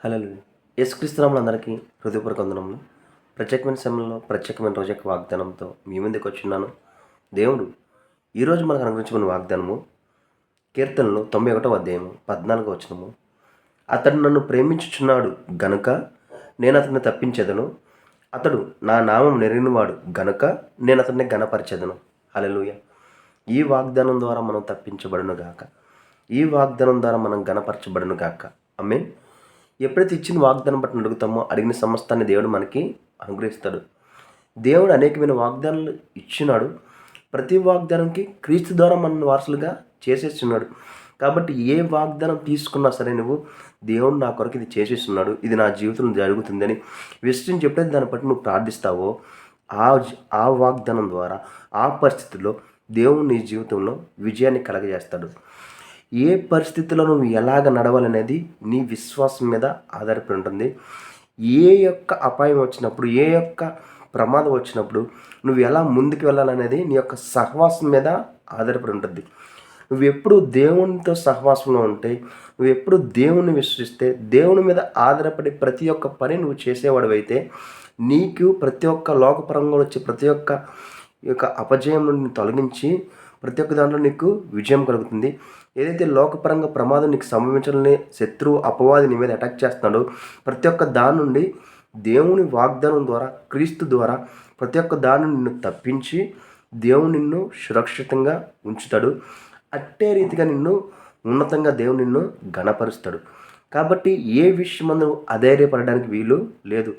హల్లెలూయా. యేసుక్రీస్తునామములో అందరికీ హృదయపూర్వక వందనములు. ప్రత్యేకమైన సమయంలో ప్రత్యేకమైన రోజు యొక్క వాగ్దానంతో మీ ముందుకు వచ్చున్నాను. దేవుడు ఈరోజు మనకు అనుగ్రహించిన వాగ్దానము కీర్తనలు 91వ అధ్యాయము 14వ వచనము. అతడు నన్ను ప్రేమించుచున్నాడు గనుక నేను అతన్ని తప్పించెదను. అతడు నా నామం నెరిగినవాడు గనుక నేను అతన్ని ఘనపరచెదను. హల్లెలూయా. ఈ వాగ్దానం ద్వారా మనం తప్పించబడును గాక. ఈ వాగ్దానం ద్వారా మనం ఘనపరచబడును గాక. ఆమేన్. ఎప్పుడైతే ఇచ్చిన వాగ్దానం బట్టి అడుగుతామో అడిగిన సమస్తాన్ని దేవుడు మనకి అనుగ్రహిస్తాడు. దేవుడు అనేకమైన వాగ్దానాలు ఇచ్చినాడు. ప్రతి వాగ్దానంకి క్రీస్తు ద్వారా మనల్ని వారసులుగా చేసేస్తున్నాడు. కాబట్టి ఏ వాగ్దానం తీసుకున్నా సరే నువ్వు దేవుడు నా కొరకు ఇది చేసేస్తున్నాడు, ఇది నా జీవితంలో జరుగుతుందని విశ్వసించి ఎప్పుడైతే దాన్ని బట్టి నువ్వు ప్రార్థిస్తావో ఆ వాగ్దానం ద్వారా ఆ పరిస్థితుల్లో దేవుడు నీ జీవితంలో విజయాన్ని కలగజేస్తాడు. ఏ పరిస్థితుల్లో నువ్వు ఎలాగ నడవాలనేది నీ విశ్వాసం మీద ఆధారపడి ఉంటుంది. ఏ యొక్క అపాయం వచ్చినప్పుడు, ఏ యొక్క ప్రమాదం వచ్చినప్పుడు నువ్వు ఎలా ముందుకు వెళ్ళాలనేది నీ యొక్క సహవాసం మీద ఆధారపడి ఉంటుంది. నువ్వు ఎప్పుడు దేవునితో సహవాసంలో ఉంటే, నువ్వు ఎప్పుడు దేవుణ్ణి విశ్వసిస్తే, దేవుని మీద ఆధారపడి ప్రతి ఒక్క పని నువ్వు చేసేవాడు అయితే నీకు ప్రతి ఒక్క లోకపరంగా వచ్చే ప్రతి ఒక్క అపజయం నుండి తొలగించి ప్రతి ఒక్క దాంట్లో నీకు విజయం కలుగుతుంది. ఏదైతే లోకపరంగా ప్రమాదం నీకు సంభవించాలని శత్రువు అపవాది నీ మీద అటాక్ చేస్తున్నాడో ప్రతి ఒక్క దాని నుండి దేవుని వాగ్దానం ద్వారా క్రీస్తు ద్వారా ప్రతి ఒక్క దాన్ని నిన్ను తప్పించి దేవుడు నిన్ను సురక్షితంగా ఉంచుతాడు. అట్టే రీతిగా నిన్ను ఉన్నతంగా దేవుడు నిన్ను ఘనపరుస్తాడు. కాబట్టి ఏ విషయమందు అధైర్యపడడానికి వీలు లేదు.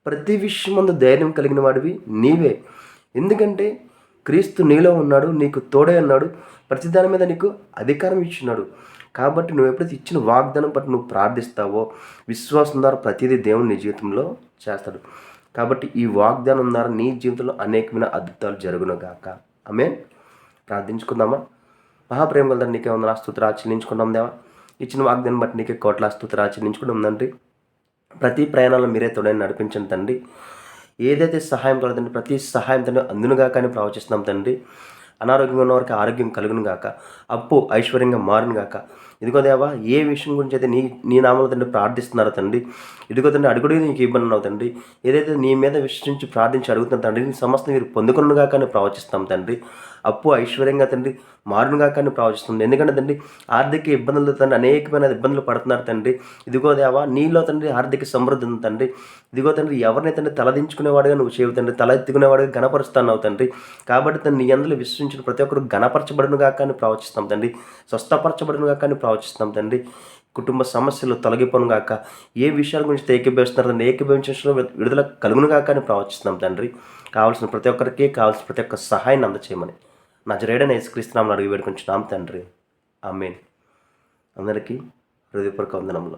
ప్రతి విషయమందు ధైర్యం కలిగిన వాడివి నీవే. ఎందుకంటే క్రీస్తు నీలో ఉన్నాడు, నీకు తోడే ఉన్నాడు, ప్రతి దాని మీద నీకు అధికారం ఇచ్చినాడు. కాబట్టి నువ్వు ఎప్పుడైతే ఇచ్చిన వాగ్దానం బట్టి నువ్వు ప్రార్థిస్తావో విశ్వాసం ద్వారా ప్రతిదీ దేవుడు నీ జీవితంలో చేస్తాడు. కాబట్టి ఈ వాగ్దానం ద్వారా నీ జీవితంలో అనేకమైన అద్భుతాలు జరుగునుగాక. ఆమేన్. ప్రార్థించుకుందామా? మహాప్రేమ గల నీకే వందన స్తుతులు చెల్లించుకుందాం దేవా. ఇచ్చిన వాగ్దానం బట్టి నీకే కోట్ల స్తుతులు చెల్లించుకుంటాం తండ్రి. ప్రతి ప్రయాణంలో మీరే తోడని నడిపించండి తండ్రి. ఏదైతే సహాయం కలదండి ప్రతి సహాయం తండ్రి అందునుగా కానీ ప్రవచిస్తున్నాం తండ్రి. అనారోగ్యంగా ఉన్న వారికి ఆరోగ్యం కలుగును గాక, అప్పు ఐశ్వర్యంగా మారును గాక. ఇదిగో దేవా, ఏ విషయం గురించి అయితే నీ నామంలో తండ్రి ప్రార్థిస్తున్నారు తండ్రి, ఇదిగో తండ్రి అడుగుడు నీకు ఇబ్బంది ఉన్నావు తండ్రి. ఏదైతే నీ మీద విశ్వసించి ప్రార్థించి అడుగుతున్నారు తండ్రి, సమస్త మీరు పొందుకునుగా కానీ ప్రవచిస్తాం తండ్రి. అప్పు ఐశ్వర్యంగా తండ్రి మారునుగా కానీ ప్రవచిస్తుంది. ఎందుకంటే తండ్రి ఆర్థిక ఇబ్బందులు తండ్రి అనేకమైన ఇబ్బందులు పడుతున్నారు తండ్రి. ఇదిగో దేవా, నీలో తండ్రి ఆర్థిక సమృద్ధి ఉంది తండ్రి. ఇదిగో తండ్రి ఎవరిని తండ్రి తలదించుకునేవాడుగా నువ్వు చేయవు తండ్రి, తల ఎత్తుకునేవాడుగా గణపరుస్తున్నావు తండ్రి. కాబట్టి తండ్రి నీ అందులో విశ్వసించిన ప్రతి ఒక్కరు గణపరచబడునుగా కానీ ప్రవచిస్తాం తండ్రి, స్వస్థపరచబడునుగా కానీ ప్రవచిస్తాం తండ్రి. కుటుంబ సమస్యలు తొలగిపోనుగాక, ఏ విషయాల గురించి ఏకీభవిస్తున్నారు తండ్రి ఏకీభవించిన విడుదల కలుగునుగా కానీ ప్రవచిస్తాం తండ్రి. కావాల్సిన ప్రతి ఒక్కరికి కావాల్సిన ప్రతి ఒక్క సహాయాన్ని అందచేయమని నజరేయుడైన యేసుక్రీస్తు నామమున అడిగి వేడుకొంచున్నాం తండ్రి. ఆమేన్. అందరికీ హృదయపూర్వక వందనములు.